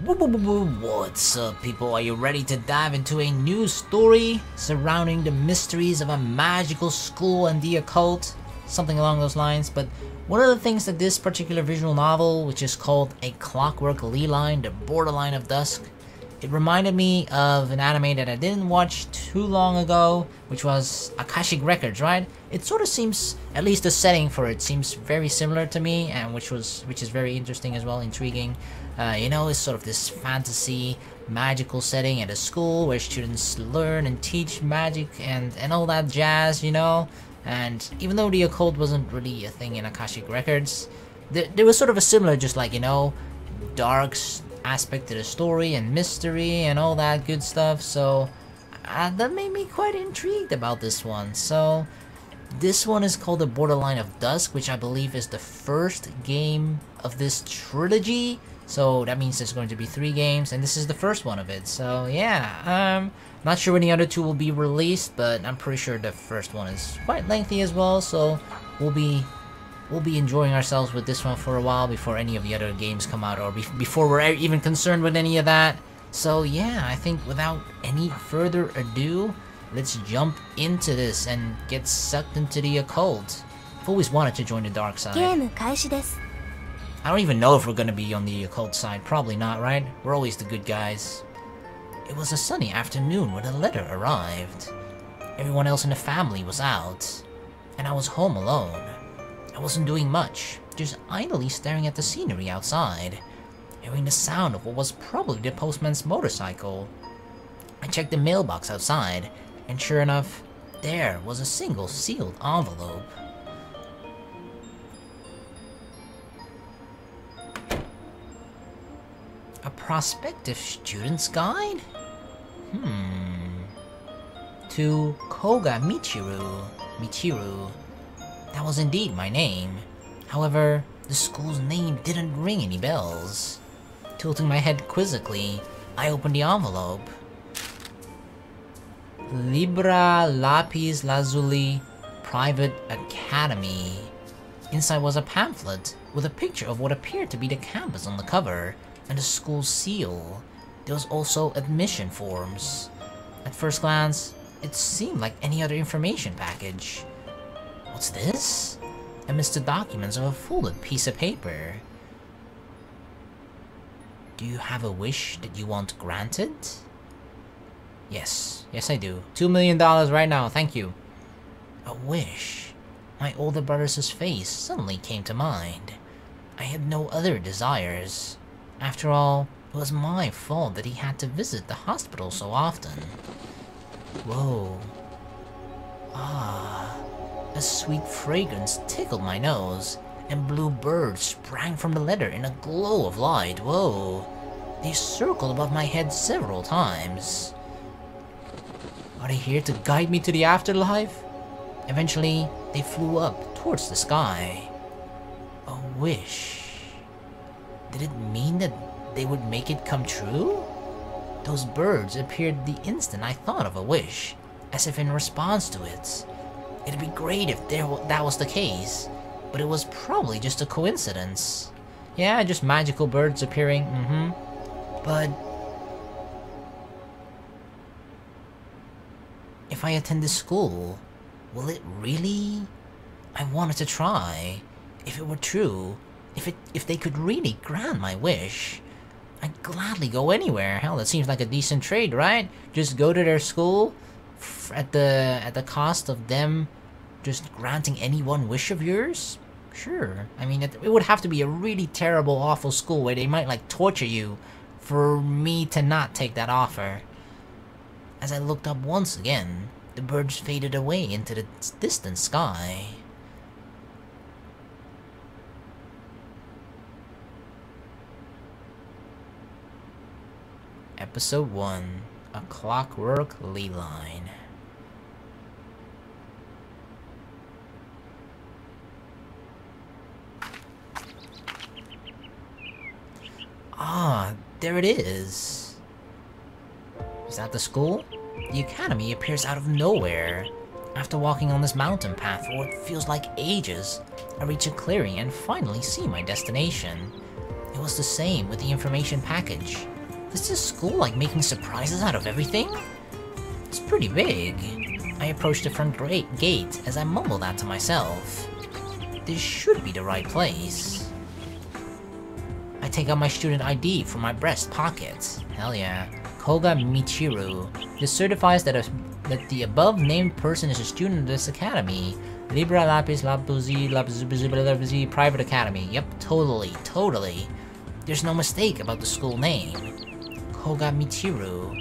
What's up, people? Are you ready to dive into a new story surrounding the mysteries of a magical school and the occult? Something along those lines. But one of the things that this particular visual novel, which is called A Clockwork Ley-Line, the Borderline of Dusk, it reminded me of an anime that I didn't watch too long ago, which was Akashic Records, right? It sort of seems, at least the setting for it seems very similar to me, and which is very interesting as well, intriguing. You know, it's sort of this fantasy, magical setting at a school where students learn and teach magic and all that jazz, you know? And even though the occult wasn't really a thing in Akashic Records, there was sort of a similar, just like, you know, dark aspect to the story and mystery and all that good stuff. So that made me quite intrigued about this one. So this one is called the Borderline of Dusk, which I believe is the first game of this trilogy. So that means there's going to be 3 games, and this is the first one of it. So yeah, not sure when the other 2 will be released, but I'm pretty sure the first one is quite lengthy as well. So we'll be enjoying ourselves with this one for a while before any of the other games come out, or before we're even concerned with any of that. So yeah, I think without any further ado, let's jump into this and get sucked into the occult. I've always wanted to join the dark side. I don't even know if we're gonna be on the occult side. Probably not, right? We're always the good guys. It was a sunny afternoon when a letter arrived. Everyone else in the family was out, and I was home alone. I wasn't doing much, just idly staring at the scenery outside, hearing the sound of what was probably the postman's motorcycle. I checked the mailbox outside, and sure enough, there was a single sealed envelope. A prospective student's guide? To Koga Michiru. That was indeed my name. However, the school's name didn't ring any bells. Tilting my head quizzically, I opened the envelope. Libra Lapis Lazuli Private Academy. Inside was a pamphlet with a picture of what appeared to be the campus on the cover and the school's seal. There was also admission forms. At first glance, it seemed like any other information package. What's this? Amidst the documents of a folded piece of paper. Do you have a wish that you want granted? Yes I do. $2 million right now, thank you. A wish? My older brother's face suddenly came to mind. I had no other desires. After all, it was my fault that he had to visit the hospital so often. Whoa. A sweet fragrance tickled my nose, and blue birds sprang from the letter in a glow of light. Whoa. They circled above my head several times. Are they here to guide me to the afterlife? Eventually, they flew up towards the sky. A wish. Did it mean that they would make it come true? Those birds appeared the instant I thought of a wish, as if in response to it. It'd be great if that was the case, but it was probably just a coincidence. Yeah, just magical birds appearing, But if I attend this school, will it really? I wanted to try. If it were true, if they could really grant my wish, I'd gladly go anywhere. Hell, that seems like a decent trade, right? Just go to their school at the cost of them just granting any one wish of yours? Sure. I mean, it would have to be a really terrible, awful school where they might, like, torture you for me to not take that offer. As I looked up once again, the birds faded away into the distant sky. Episode 1, A Clockwork Ley-Line. There it is. Is that the school? The academy appears out of nowhere. After walking on this mountain path for what feels like ages, I reach a clearing and finally see my destination. It was the same with the information package. Is this school like making surprises out of everything? It's pretty big. I approached the front gate as I mumbled that to myself. This should be the right place. I take out my student ID from my breast pocket. Hell yeah. Koga Michiru. This certifies that the above named person is a student of this academy. Libra Lapis Labuzi Private Academy. Yep, totally. There's no mistake about the school name. Koga Michiru.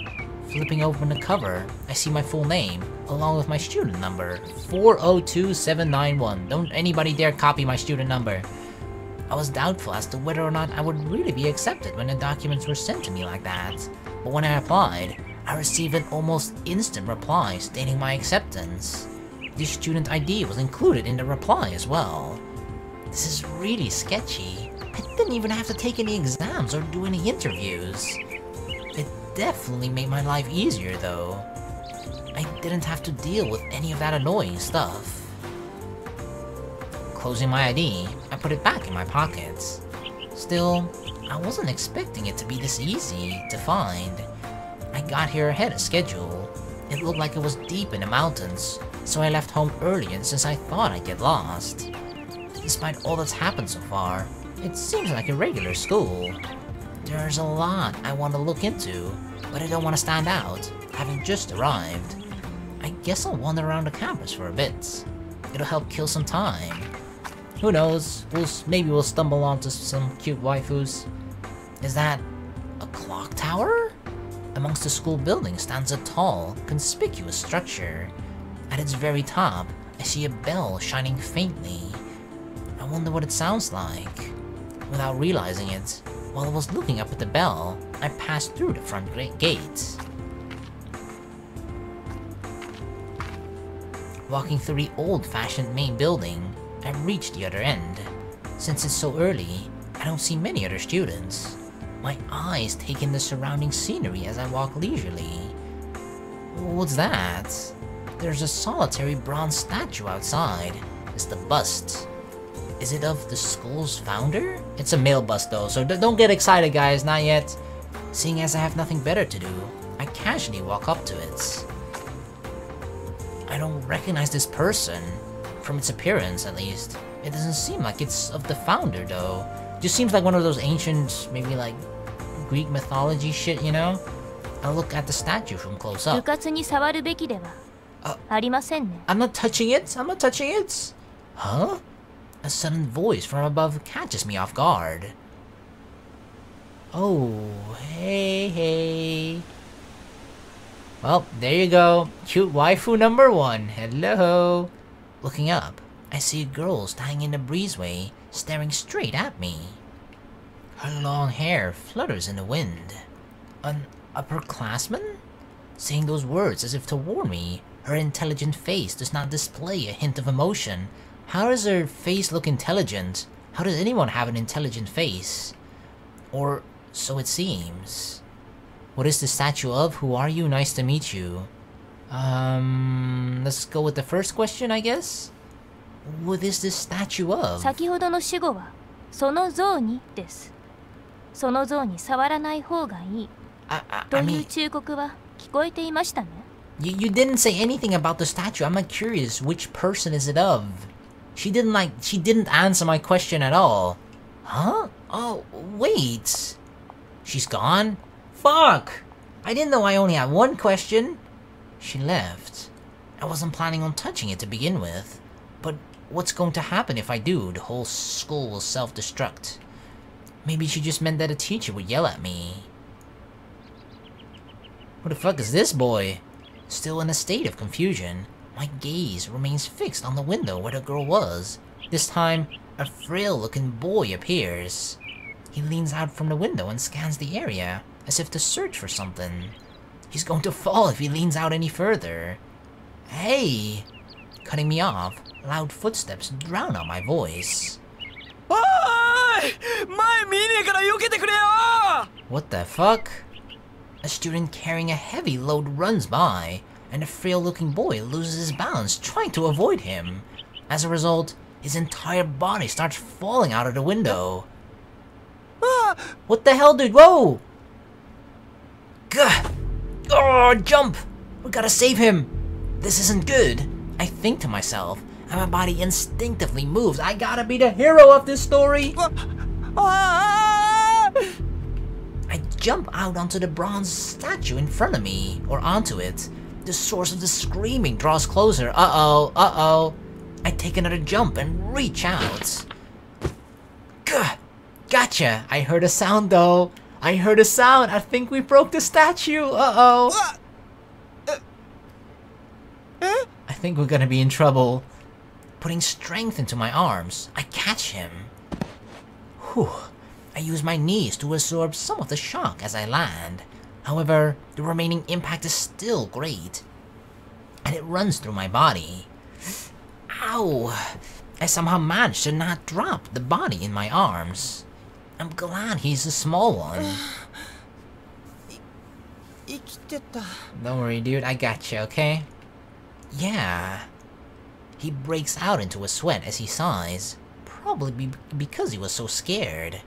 Flipping open the cover, I see my full name, along with my student number, 402791. Don't anybody dare copy my student number. I was doubtful as to whether or not I would really be accepted when the documents were sent to me like that. But when I applied, I received an almost instant reply stating my acceptance. This student ID was included in the reply as well. This is really sketchy. I didn't even have to take any exams or do any interviews. It definitely made my life easier though. I didn't have to deal with any of that annoying stuff. Closing my ID, I put it back in my pockets. Still, I wasn't expecting it to be this easy to find. I got here ahead of schedule. It looked like it was deep in the mountains, so I left home early and since I thought I'd get lost. Despite all that's happened so far, it seems like a regular school. There's a lot I want to look into, but I don't want to stand out, having just arrived. I guess I'll wander around the campus for a bit. It'll help kill some time. Who knows, maybe we'll stumble onto some cute waifus. Is that a clock tower? Amongst the school buildings stands a tall, conspicuous structure. At its very top, I see a bell shining faintly. I wonder what it sounds like. Without realizing it, while I was looking up at the bell, I passed through the front gate. Walking through the old-fashioned main building, I reached the other end. Since it's so early, I don't see many other students. My eyes take in the surrounding scenery as I walk leisurely. What's that? There's a solitary bronze statue outside. It's the bust. Is it of the school's founder? It's a male bust though, so don't get excited guys, not yet. Seeing as I have nothing better to do, I casually walk up to it. I don't recognize this person. From its appearance, at least. It doesn't seem like it's of the founder, though. Just seems like one of those ancient, maybe like, Greek mythology shit, you know? I'll look at the statue from close up. I'm not touching it! I'm not touching it! Huh? A sudden voice from above catches me off guard. Oh, hey. Well, there you go. Cute waifu number 1. Hello. Looking up, I see a girl standing in the breezeway, staring straight at me. Her long hair flutters in the wind. An upperclassman? Saying those words as if to warn me, her intelligent face does not display a hint of emotion. How does her face look intelligent? How does anyone have an intelligent face? Or so it seems. What is the statue of? Who are you? Nice to meet you. Let's go with the first question, I guess? What is this statue of? You didn't say anything about the statue. I'm not curious. Which person is it of? She didn't answer my question at all. Huh? Oh, wait. She's gone? Fuck! I didn't know I only had one question. She left. I wasn't planning on touching it to begin with. But what's going to happen if I do? The whole school will self-destruct. Maybe she just meant that a teacher would yell at me. Who the fuck is this boy? Still in a state of confusion, my gaze remains fixed on the window where the girl was. This time, a frail-looking boy appears. He leans out from the window and scans the area, as if to search for something. He's going to fall if he leans out any further. Hey! Cutting me off, loud footsteps drown out my voice. What the fuck? A student carrying a heavy load runs by, and a frail-looking boy loses his balance trying to avoid him. As a result, his entire body starts falling out of the window. What the hell, dude? Whoa! Gah! Oh, jump! We gotta save him! This isn't good. I think to myself, and my body instinctively moves. I gotta be the hero of this story! I jump out onto the bronze statue in front of me, or onto it. The source of the screaming draws closer. Uh-oh, uh-oh. I take another jump and reach out. Gah! Gotcha! I heard a sound though. I heard a sound. I think we broke the statue. Uh-oh. I think we're gonna be in trouble. Putting strength into my arms, I catch him. Whew. I use my knees to absorb some of the shock as I land. However, the remaining impact is still great. And it runs through my body. Ow! I somehow managed to not drop the body in my arms. I'm glad he's a small one. Don't worry, dude. I got you, okay? Yeah. He breaks out into a sweat as he sighs. Probably because he was so scared.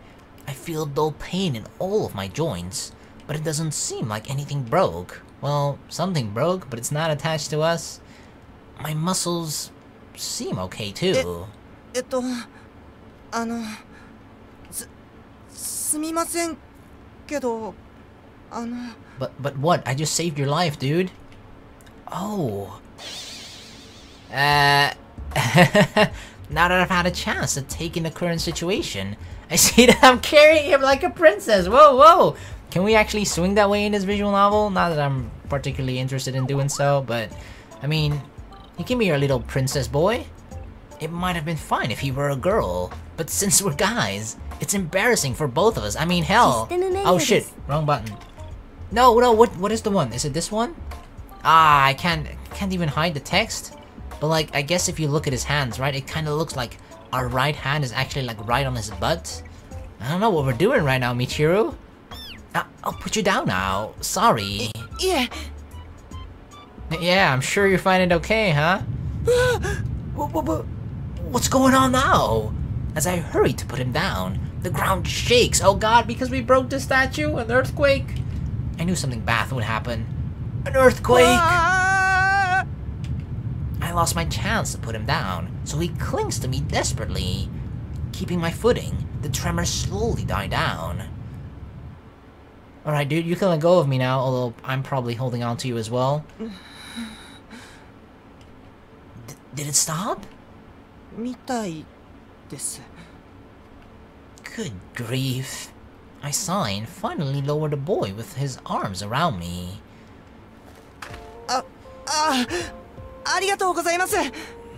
I feel dull pain in all of my joints, but it doesn't seem like anything broke. Well, something broke, but it's not attached to us. My muscles seem okay too. But what? I just saved your life, dude. Oh. Now that I've had a chance to take in the current situation, I see that I'm carrying him like a princess. Whoa, whoa. Can we actually swing that way in this visual novel? Not that I'm particularly interested in doing so, but I mean, he can be our little princess boy. It might have been fine if he were a girl, but since we're guys, it's embarrassing for both of us. I mean, hell. Oh shit, wrong button. No, what is the one? Is it this one? Ah, I can't even hide the text. But like, I guess if you look at his hands, right, it kind of looks like our right hand is actually like right on his butt. I don't know what we're doing right now, Michiru. I'll put you down now. Sorry. Yeah. Yeah, I'm sure you find it okay, huh? What's going on now? As I hurry to put him down, the ground shakes. Oh god, because we broke the statue? An earthquake? I knew something bad would happen. An earthquake! I lost my chance to put him down, so he clings to me desperately. Keeping my footing, the tremors slowly die down. Alright, dude, you can let go of me now, although I'm probably holding on to you as well. Did it stop? Good grief. I sigh and finally lower the boy with his arms around me.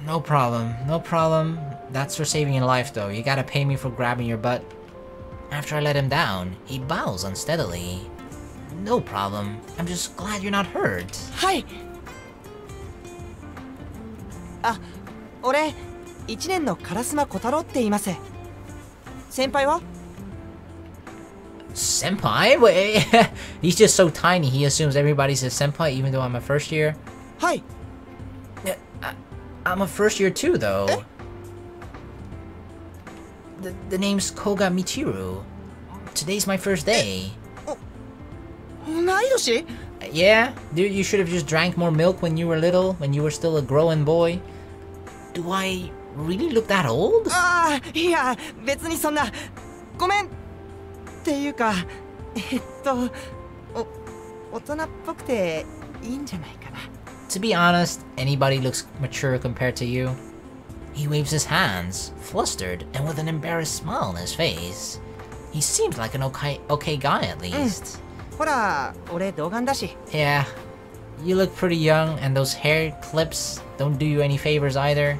No problem, no problem. That's for saving your life though. You gotta pay me for grabbing your butt. After I let him down, he bows unsteadily. No problem. I'm just glad you're not hurt. Hi. 俺、1年の烏間小太郎って言います。先輩は? Senpai? Wait, he's just so tiny, he assumes everybody's his senpai even though I'm a first year. Hi. I'm a first year too though. The name's Koga Michiru. Today's my first day. Yeah, dude, you should have just drank more milk when you were little, when you were still a growing boy. Do I really look that old? いや、別にそんな。ごめん。っていうか、大人っぽくていいんじゃないかな。To be honest, anybody looks mature compared to you. He waves his hands, flustered and with an embarrassed smile on his face. He seems like an okay guy at least. ほら、俺童顔だし。Yeah, you look pretty young and those hair clips don't do you any favors either.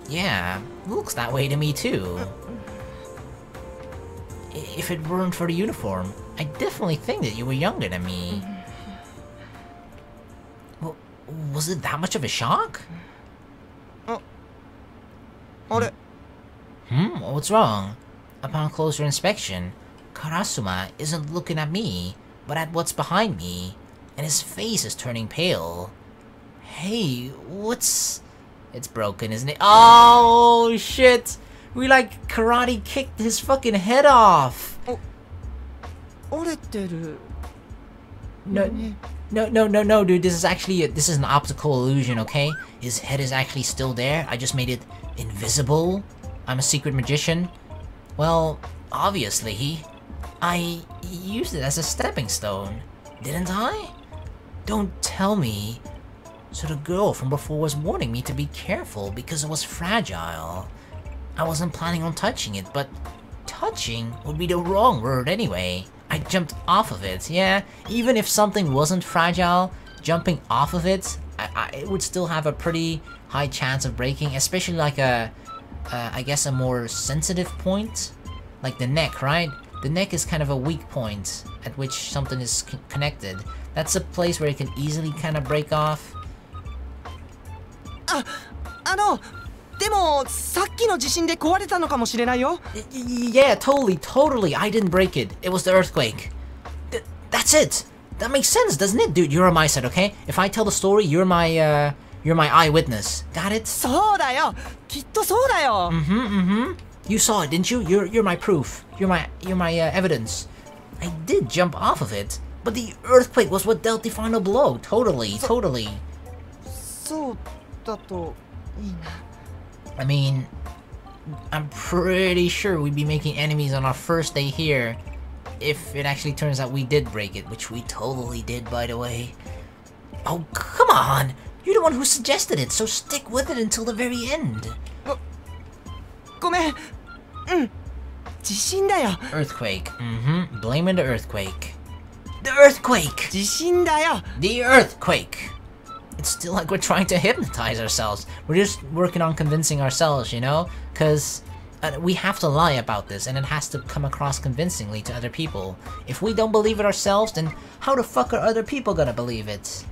Yeah, looks that way to me too. If it weren't for the uniform, I definitely think that you were younger than me. Well, was it that much of a shock? What's wrong? Upon closer inspection, Karasuma isn't looking at me, but at what's behind me, and his face is turning pale. Hey, what's... It's broken, isn't it? Oh, shit! We like karate kicked his fucking head off! No, dude. This is actually this is an optical illusion, okay? His head is actually still there. I just made it invisible. I'm a secret magician. Well, obviously, I used it as a stepping stone, didn't I? Don't tell me. So the girl from before was warning me to be careful because it was fragile. I wasn't planning on touching it, but touching would be the wrong word anyway. I jumped off of it, yeah. Even if something wasn't fragile, jumping off of it, it would still have a pretty high chance of breaking, especially like I guess a more sensitive point. Like the neck, right? The neck is kind of a weak point at which something is connected. That's a place where it can easily kind of break off. でもさっきの地震で壊れたのかもしれないよ。Yeah, totally. I didn't break it. It was the earthquake. That's it. That makes sense, doesn't it? Dude, you're on my side, okay? If I tell the story, you're my eyewitness. Got it? そうだよ。きっとそうだよ。You saw it, didn't you? You're my proof. You're my evidence. I did jump off of it, but the earthquake was what dealt the final blow. Totally. そうだといいな。I mean, I'm pretty sure we'd be making enemies on our first day here if it actually turns out we did break it, which we totally did, by the way. Oh, come on! You're the one who suggested it, so stick with it until the very end. ごめん。地震だよ。 Earthquake. Blaming the earthquake. The earthquake! 地震だよ。 The earthquake! It's still like we're trying to hypnotize ourselves. We're just working on convincing ourselves, you know? Because we have to lie about this, and it has to come across convincingly to other people. If we don't believe it ourselves, then how the fuck are other people gonna believe it?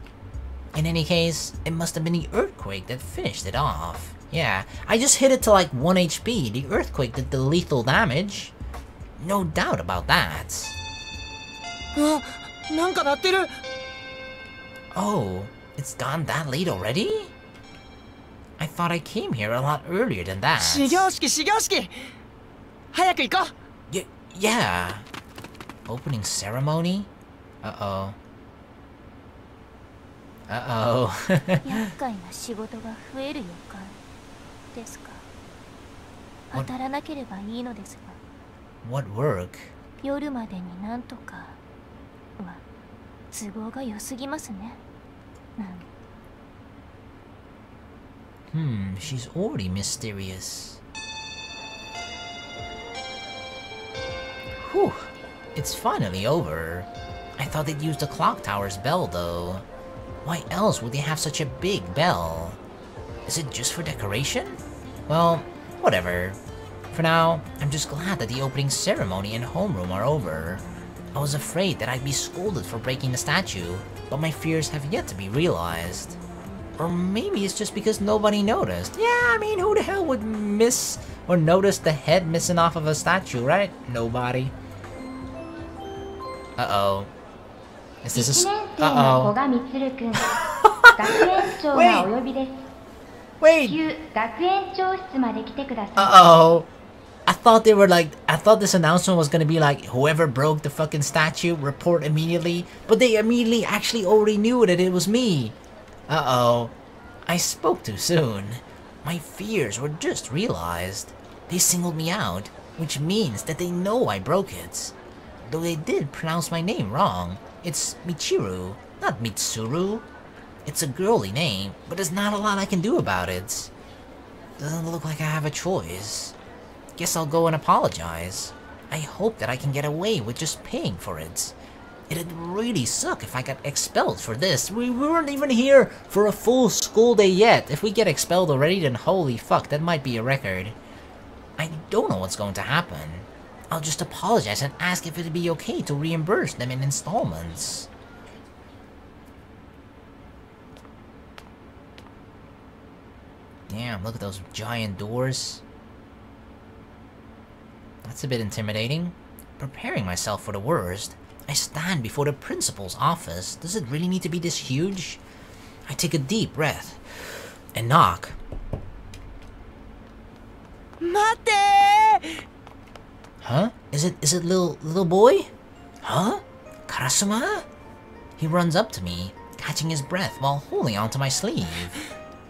In any case, it must have been the earthquake that finished it off. Yeah, I just hit it to like 1 HP. The earthquake did the lethal damage. No doubt about that. なんか鳴ってる。 Oh, it's gone that late already? I thought I came here a lot earlier than that. 始業式。早く行こう。Yeah. Opening ceremony? Uh-oh. 厄介な仕事が増える予感ですか。当たらなければいいのですが。 What work? 夜までになんとかは都合が良すぎますね。She's already mysterious. Whew, it's finally over. I thought they'd use the clock tower's bell though. Why else would they have such a big bell? Is it just for decoration? Well, whatever. For now, I'm just glad that the opening ceremony and homeroom are over. I was afraid that I'd be scolded for breaking the statue, but my fears have yet to be realized. Or maybe it's just because nobody noticed. Yeah, I mean, who the hell would miss or notice the head missing off of a statue, right? Nobody. Uh-oh. Is this a... Uh-oh. Koga Michiru君、学園長がお呼びです。Wait! 旧学園長室まで来てください。Uh-oh. I thought this announcement was gonna be like, whoever broke the fucking statue, report immediately. But they immediately actually already knew that it was me. Uh-oh. I spoke too soon. My fears were just realized. They singled me out, which means that they know I broke it. Though they did pronounce my name wrong. It's Michiru, not Mitsuru. It's a girly name, but there's not a lot I can do about it. Doesn't look like I have a choice. Guess I'll go and apologize. I hope that I can get away with just paying for it. It'd really suck if I got expelled for this. We weren't even here for a full school day yet. If we get expelled already, then holy fuck, that might be a record. I don't know what's going to happen. I'll just apologize and ask if it'd be okay to reimburse them in installments. Damn, look at those giant doors. That's a bit intimidating. Preparing myself for the worst, I stand before the principal's office. Does it really need to be this huge? I take a deep breath and knock. 待って！Huh? Is it little boy? Huh? Karasuma? He runs up to me, catching his breath while holding onto my sleeve.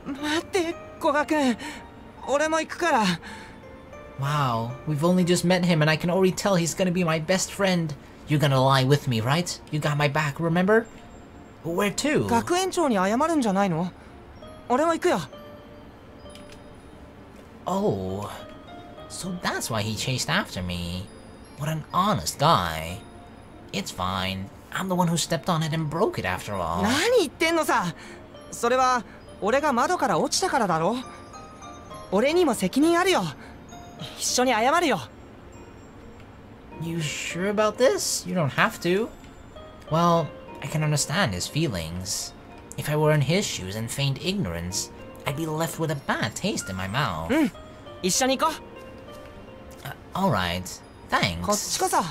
待って、古賀くん。俺も行くから。Wow, we've only just met him and I can already tell he's gonna be my best friend. You're gonna lie with me, right? You got my back, remember? Where to? 学園長に謝るんじゃないの？俺も行くよ。Oh, so that's why he chased after me. What an honest guy. It's fine. I'm the one who stepped on it and broke it after all. 何言ってんのさ。それは俺が窓から落ちたからだろ。俺にも責任あるよ。一緒に謝るよ。You sure about this? You don't have to. Well, I can understand his feelings. If I were in his shoes and feigned ignorance, I'd be left with a bad taste in my mouth. うん、一緒に行こう。Alright, こっ thanks. ちこそ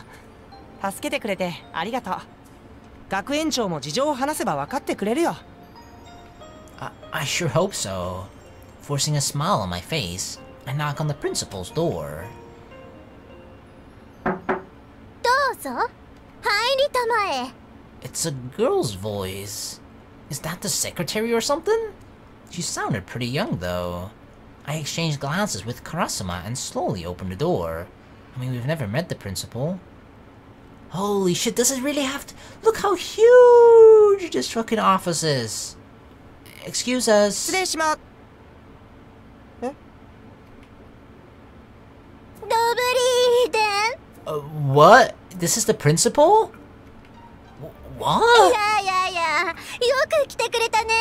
助けてくれてありがとう。学園長も事情を話せば分かってくれるよ。I sure hope so. Forcing a smile on my face, I knock on the principal's door. どうぞ。入りたまえ。It's a girl's voice. Is that the secretary or something? She sounded pretty young though. I exchanged glances with Karasuma and slowly opened the door. I mean, we've never met the principal. Holy shit, does it really have to— Look how huge this fucking office is. Excuse us. 失礼します。え？ドブリーデン。What? This is the principal? What? いや、よく来てくれたね。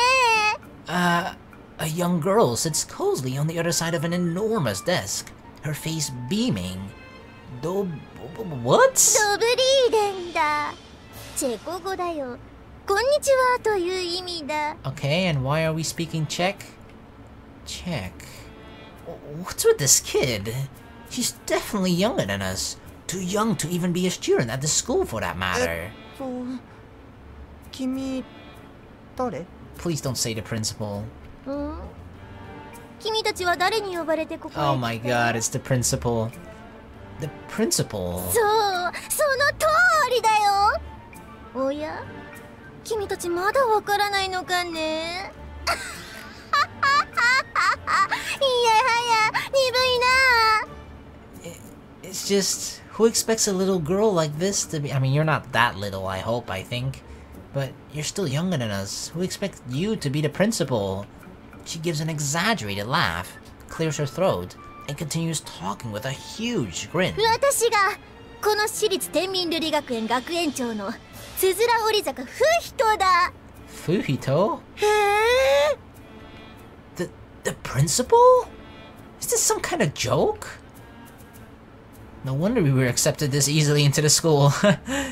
A young girl sits cozily on the other side of an enormous desk, her face beaming. What? ドブリーデンだ。チェコ語だよ。こんにちはという意味だ。Okay, and why are we speaking Czech? Czech. What's with this kid? She's definitely younger than us. Too young to even be a student at the school for that matter. 君誰？ Please don't say the principal. うん君たちは誰に呼ばれてここへ来た？ Oh my god, it's the principal. The principal. そう、その通りだよ。おや君たちまだわからないのかね。いやはや、鈍いな。 It's just, who expects a little girl like this to be— I mean, you're not that little, I hope, I think. But you're still younger than us. Who expects you to be the principal? She gives an exaggerated laugh, clears her throat, and continues talking with a huge grin. 私がこの私立天民瑠璃学園学園長のつづら折り坂フヒトだ。 Fuhito? へえ。 The principal? Is this some kind of joke? No wonder we were accepted this easily into the school.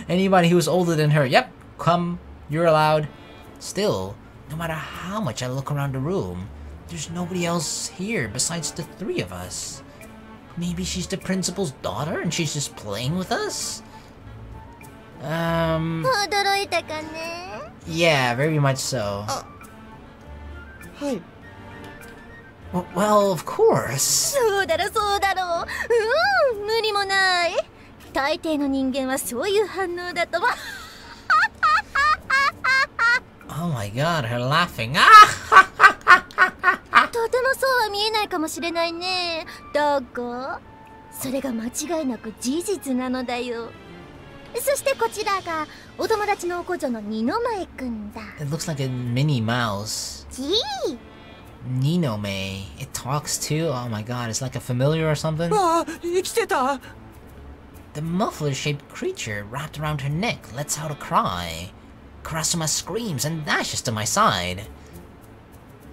Anybody who was older than her, yep, come, you're allowed. Still, no matter how much I look around the room, there's nobody else here besides the three of us. Maybe she's the principal's daughter and she's just playing with us? 驚いたかね。 Yeah, very much so. はい。Well, of course. そうだろそうだろ。無理もない。大抵の人間はそういう反応だと。Oh my god, her laughing. とてもそうは見えないかもしれないね。だがそれが間違いなく事実なのだよ。そしてこちらがお友達のお子女の二の前くんだ。 It looks like a Minnie Mouse. じい。 Ninome. It talks too? Oh my god, it's like a familiar or something? わあ、生きてた。 The muffler-shaped creature wrapped around her neck lets out a cry. Karasuma screams and dashes to my side.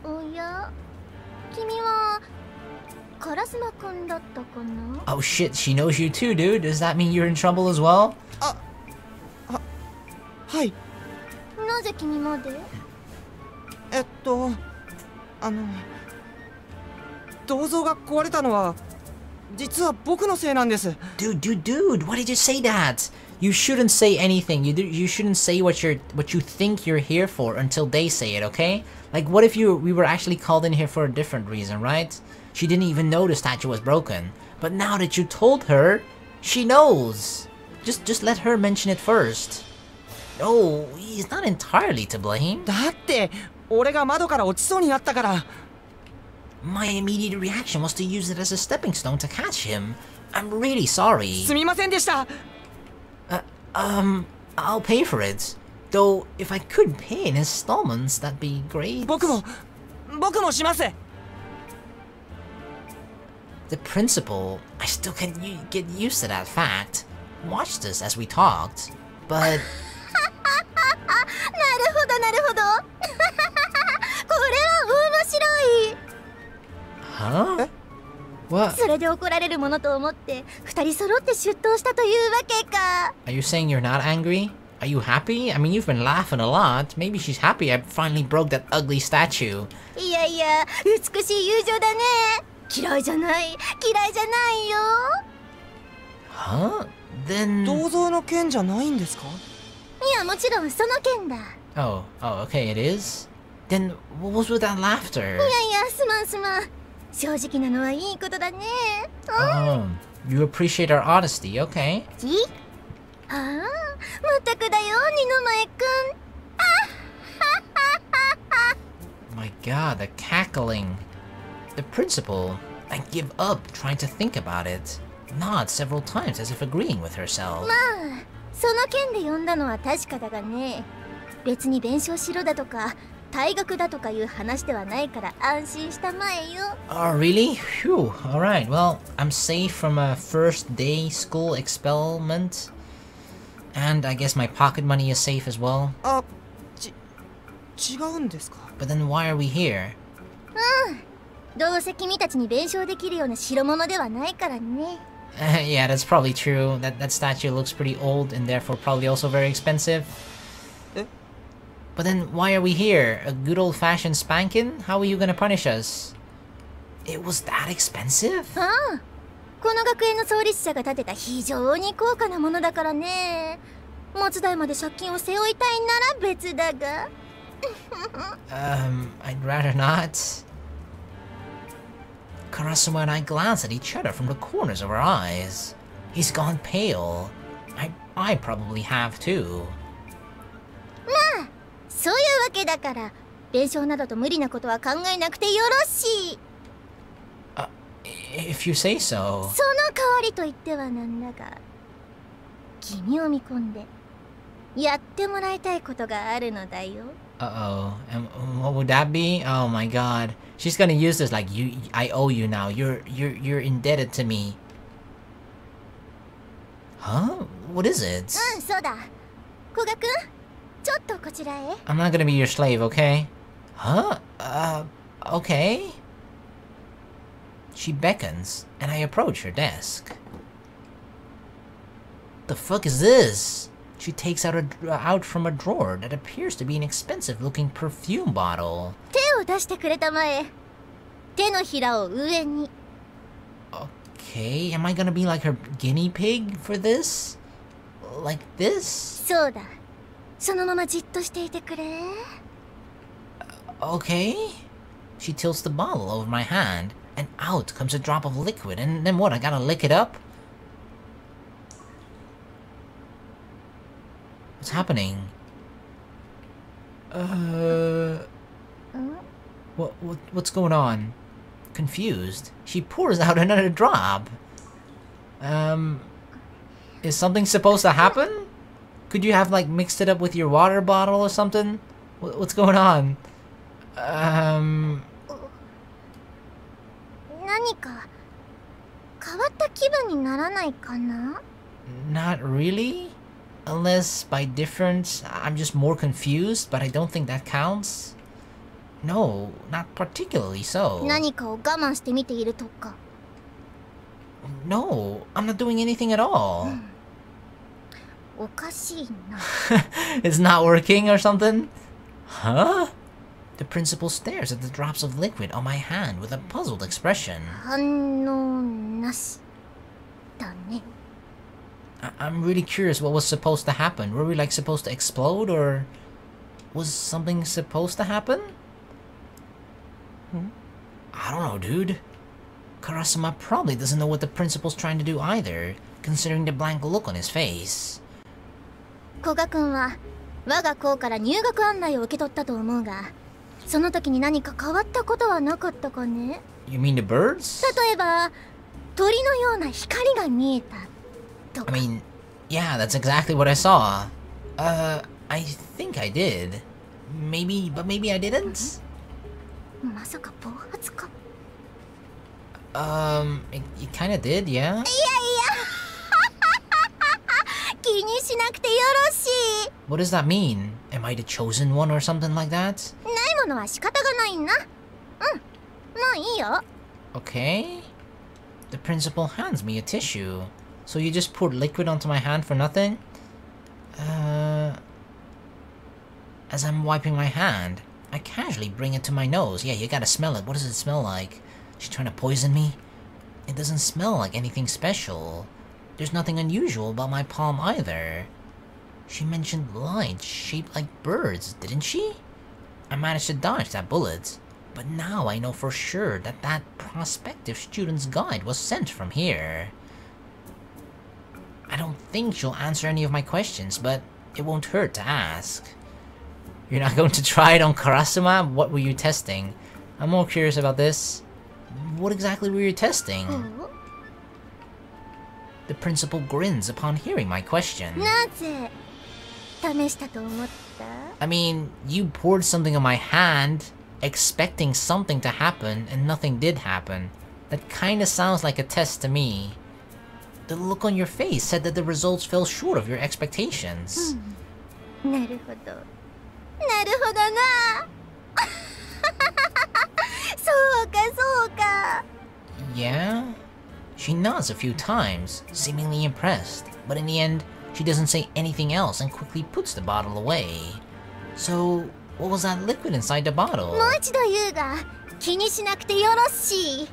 おや君はカラスマくんだったかな。 Oh shit, she knows you too, dude. Does that mean you're in trouble as well? はい。なぜ君まで？銅像が壊れたのは実は僕のせいなんです。 Dude, why did you say that? You shouldn't say anything. You shouldn't say what you think you're here for until they say it, okay? Like, what if we were actually called in here for a different reason, right? She didn't even know the statue was broken. But now that you told her, she knows. Just let her mention it first. No, he's not entirely to blame. だって俺が窓から落ちそうになったから。 My immediate reaction was to use it as a stepping stone to catch him. I'm really sorry. すみませんでした。 I'll pay for it. Though, if I could pay in installments, that'd be great. 僕もします。 The principal, I still can't get used to that fact. Watched us as we talked, but... なるほどなるほどこれは面白い Huh? What? それで怒られるものと思って二人揃って出頭したというわけか Are you saying you're not angry? Are you happy? I mean, you've been laughing a lot. Maybe she's happy I finally broke that ugly statue. いやいや美しい友情だね嫌いじゃないよ Huh? Then... 銅像の剣じゃないんですか？いやもちろんその件だ Oh, okay, it is? Then what was with that laughter? いやいやすまん正直なのはいいことだね Oh, you appreciate our honesty, okay. ああまったくだよ二の前くん My god, the cackling. The principal, I give up trying to think about it. Nods several times as if agreeing with herself. まあその件で呼んだのは確かだがね別に弁償しろだとか退学だとかいう話ではないから安心したまえよ Oh, really? Phew. Alright, well, I'm safe from a first day school expelment. And I guess my pocket money is safe as well. あ、違うんですか？ But then why are we here? どうせ君たちに弁償できるような代物ではないからね Yeah, that's probably true. That statue looks pretty old and therefore probably also very expensive. Eh? But then why are we here? A good old-fashioned spanking? How are you gonna punish us? It was that expensive? ああこの学園の創立者が建てた非常に高価なものだからね末代まで借金を背負いたいなら別だが I'd rather not. Karasuma and I glance at each other from the corners of our eyes. He's gone pale. I probably have too. まあそういうわけだから弁償などと無理なことは考えなくてよろしい If you say so. その代わりと言ってはなんだが君を見込んでやってもらいたいことがあるのだよ Uh-oh. What would that be? Oh my god. She's gonna use this like I owe you now. You're indebted to me. Huh? What is it? そうだ古賀くんちょっとこちらへ I'm not gonna be your slave, okay? Huh? Okay. She beckons, and I approach her desk. The fuck is this? She takes out from a drawer that appears to be an expensive-looking perfume bottle. 手を出してくれたまえ手のひらを上に Okay, am I gonna be like her guinea pig for this? Like this? そうだそのままじっとしていてくれ Okay. She tilts the bottle over my hand, and out comes a drop of liquid, and then what, I gotta lick it up? What's happening? What's going on? Confused. She pours out another drop. Is something supposed to happen? Could you have, like, mixed it up with your water bottle or something? What's going on? 何か変わった気分にならないかな Not really? Unless by difference, I'm just more confused, but I don't think that counts. No, not particularly so. 何かを我慢して見ているとか No, I'm not doing anything at all. おかしいな It's not working or something? Huh? The principal stares at the drops of liquid on my hand with a puzzled expression. 反応なしだね I'm really curious what was supposed to happen. Were we like supposed to explode or was something supposed to happen? I don't know, dude. Karasuma probably doesn't know what the principal's trying to do either, considering the blank look on his face. 古賀くんは我が校から入学案内を受け取ったと思うが、その時に何か変わったことはなかったかね？ You mean the birds? 例えば鳥のような光が見えたとか。 I mean, yeah, that's exactly what I saw. I think I did. Maybe, but maybe I didn't? まさか暴発か？ It kinda did, yeah? 気にしなくてよろしい。 What does that mean? Am I the chosen one or something like that? ないものは仕方がないな。もういいよ。 Okay. The principal hands me a tissue. So you just poured liquid onto my hand for nothing? As I'm wiping my hand, I casually bring it to my nose. Yeah, you gotta smell it. What does it smell like? She's trying to poison me? It doesn't smell like anything special. There's nothing unusual about my palm either. She mentioned lights shaped like birds, didn't she? I managed to dodge that bullet, but now I know for sure that that prospective student's guide was sent from here. I don't think she'll answer any of my questions, but it won't hurt to ask. You're not going to try it on Karasuma? What were you testing? I'm more curious about this. What exactly were you testing? The principal grins upon hearing my question. なぜ試したと思った？ I mean, you poured something on my hand, expecting something to happen, and nothing did happen. That kinda sounds like a test to me. The look on your face said that the results fell short of your expectations. なるほど。なるほどな。そうかそうか。 Yeah? She nods a few times, seemingly impressed, but in the end, she doesn't say anything else and quickly puts the bottle away. So, what was that liquid inside the bottle? もう一度言うが、気にしなくてよろしい。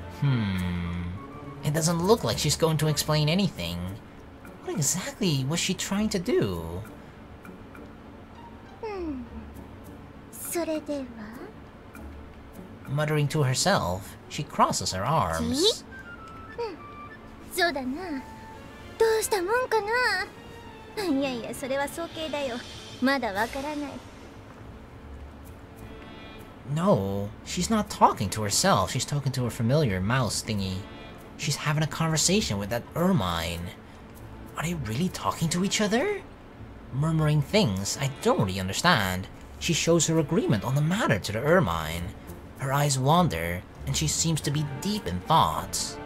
It doesn't look like she's going to explain anything. What exactly was she trying to do? それでは Muttering to herself, she crosses her arms. そうだな。どうしたもんかな。いやいや、それは早計だよ。まだわからない。 No, she's not talking to herself. She's talking to her familiar mouse thingy. She's having a conversation with that ermine. Are they really talking to each other? Murmuring things I don't really understand. She shows her agreement on the matter to the ermine. Her eyes wander, and she seems to be deep in thought.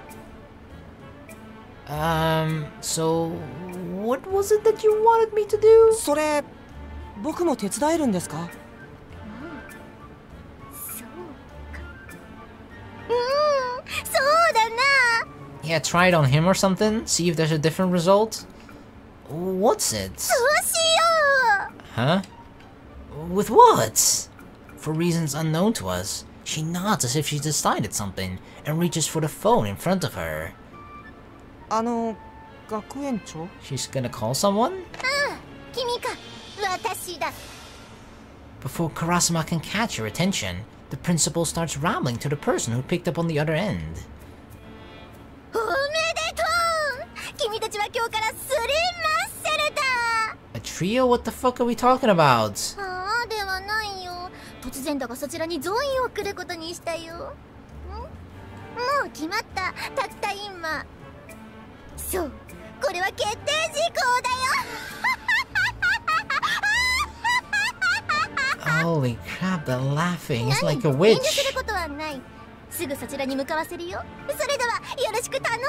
So what was it that you wanted me to do? それ僕も手伝えるんですか？そうか。そうだな。 Yeah, try it on him or something. See if there's a different result. What's it? そうしよう。 Huh? With what? For reasons unknown to us, she nods as if she's decided something and reaches for the phone in front of her. 学園長？ She's gonna call someone? 君か。私だ。 Before Karasuma can catch her attention, the principal starts rambling to the person who picked up on the other end. おめでとう。君たちは今日からスリーマッセルだ。 A trio? What the fuck are we talking about? ああ、ではないよ。突然だがそちらにゾインを送ることにしたよ。もう決まった。たった今。そう、これは決定事項だよ。Holy crap, the laughing is like a 遠慮 witch. することはない。すぐそちらに向かわせるよ。それではよろしく頼む。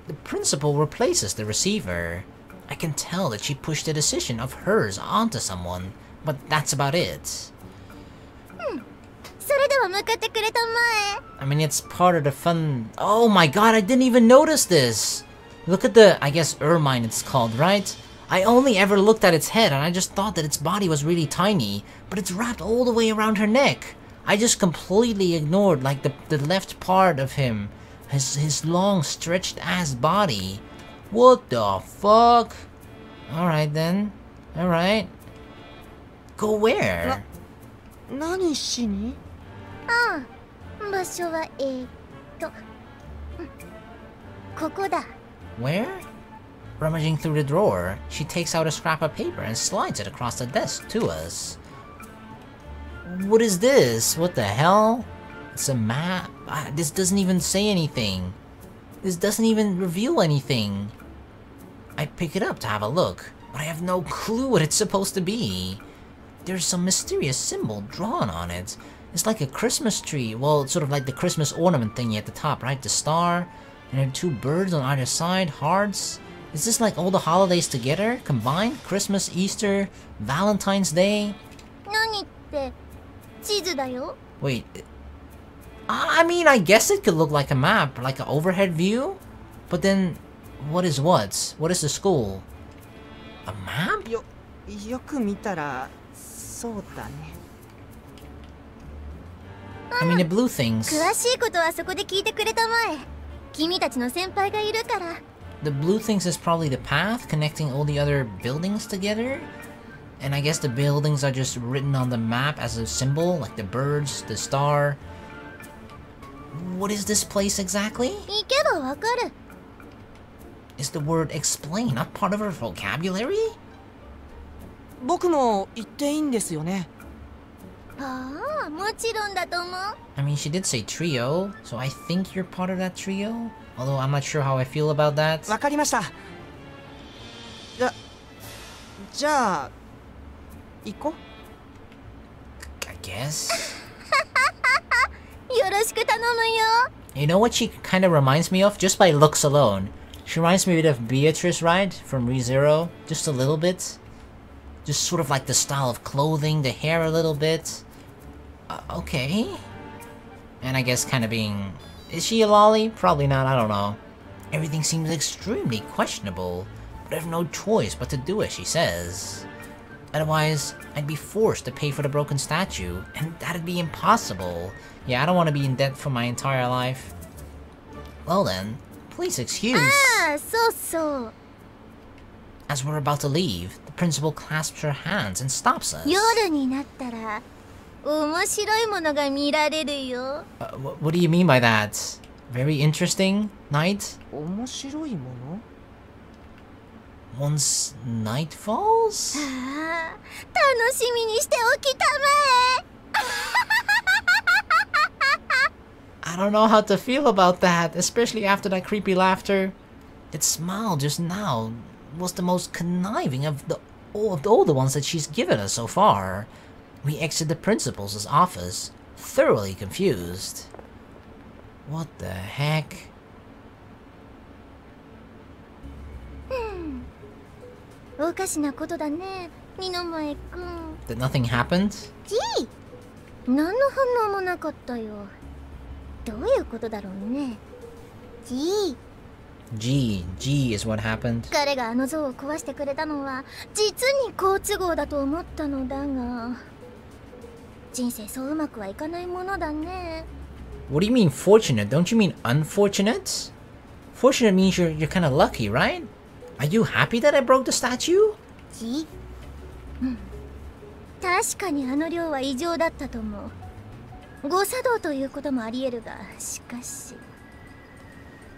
The principal replaces the receiver. I can tell that she pushed a decision of hers onto someone, but that's about it. それでは向かってくれたまえ。 I mean, it's part of the fun. Oh my god, I didn't even notice this! Look at the, I guess, ermine it's called, right? I only ever looked at its head and I just thought that its body was really tiny, but it's wrapped all the way around her neck. I just completely ignored, like, the left part of him. His long, stretched-ass body. What the fuck? Alright then. Alright. Go where? 何しに？ああ、場所はここだ。 Where? Rummaging through the drawer, she takes out a scrap of paper and slides it across the desk to us. What is this? What the hell? It's a map. This doesn't even say anything. This doesn't even reveal anything. I pick it up to have a look, but I have no clue what it's supposed to be. There's some mysterious symbol drawn on it. It's like a Christmas tree. Well, it's sort of like the Christmas ornament thingy at the top, right? The star, and then 2 birds on either side, hearts. Is this like all the holidays together, combined? Christmas, Easter, Valentine's Day? 何って地図だよ。 Wait, I mean, I guess it could look like a map, like an overhead view? But then, what is what? What is the school? A map? よく見たらそうだね。 I mean, the blue things. 詳しいことはそこで聞いてくれたまえ。君たちの先輩がいるから。 The blue things is probably the path connecting all the other buildings together? And I guess the buildings are just written on the map as a symbol, like the birds, the star. What is this place exactly? 行けばわかる。 Is the word explain not part of her vocabulary? 僕も行っていいんですよね。ああ、もちろんだと思う。 I mean, she did say trio, so I think you're part of that trio? Although I'm not sure how I feel about that. わかりました。じゃあ行こう。 I guess. よろしく頼むよ。 You know what she kind of reminds me of? Just by looks alone. She reminds me a bit of Beatrice, right? From ReZero. Just a little bit. Just sort of like the style of clothing, the hair a little bit. Okay. And I guess kind of being... Is she a lolly? Probably not, I don't know. Everything seems extremely questionable. But I have no choice but to do as she says. Otherwise, I'd be forced to pay for the broken statue. And that'd be impossible. Yeah, I don't want to be in debt for my entire life. Well then, please excuse... ああ、そうそう。 As we're about to leave, the principal clasps her hands and stops us. 夜になったら面白いものが見られるよ。 What do you mean by that? Very interesting night? 面白いもの？ Once night falls? ああ、楽しみにしておきたまえ。 I don't know how to feel about that, especially after that creepy laughter. That smile just now was the most conniving of all the ones that she's given us so far. We exit the principal's office, thoroughly confused. What the heck? おかしなことだね、二の前くん。 That nothing happened? G、何の反応もなかったよ。どういうことだろうね。G。 G is what happened. 彼があの像を壊してくれたのは実に好都合だと思ったのだが、人生そううまくはいかないものだね。 What do you mean fortunate? Don't you mean unfortunate? Fortunate means you're kind of lucky, right? Are you happy that I broke the statue? G、うん、確かにあの量は異常だったと思う。誤作動ということもあり得るが、しかし。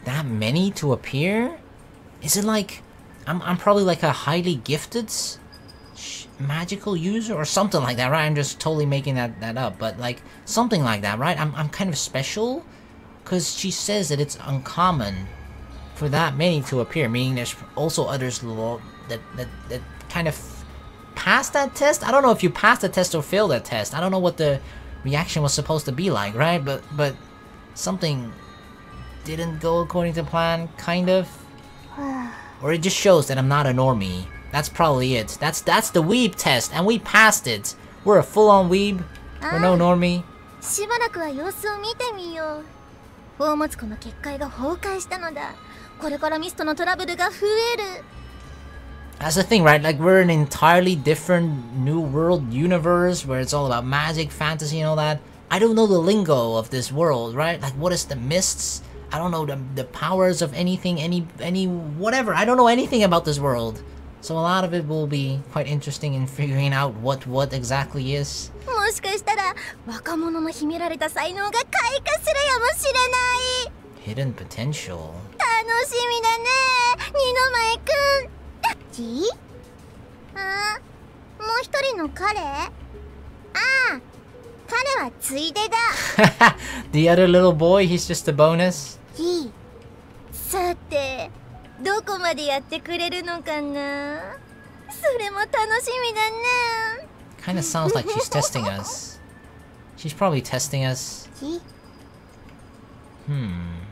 That many to appear? Is it like I'm probably like a highly gifted magical user or something like that, right? I'm just totally making that up, but like something like that, right? I'm kind of special, because she says that it's uncommon for that many to appear, meaning there's also others that kind of pass that test. I don't know if you pass the test or fail that test. I don't know what the reaction was supposed to be like, right? But something didn't go according to plan, kind of. Or it just shows that I'm not a normie. That's probably it. That's the weeb test, and we passed it. We're a full-on weeb. We're no normie. しばらくは様子を見てみよう。宝物庫の結界が崩壊したのだ。これからミストのトラブルが増える。 That's the thing, right? Like, we're an entirely different new world universe where it's all about magic, fantasy, and all that. I don't know the lingo of this world, right? Like, what is the mists? I don't know the powers of anything, any whatever. I don't know anything about this world. So a lot of it will be quite interesting in figuring out what exactly is. もしかしたら若者の秘められた才能が開花するやもしれない。 Hidden potential. 楽しみだね。前くん。ちあもう一人の彼、ああ彼はついでだ。The other little boy, he's just a bonus. さてどこまでやってくれるのかな。それも楽しみだね。Kinda sounds like she's testing us. She's probably testing us. Hmm.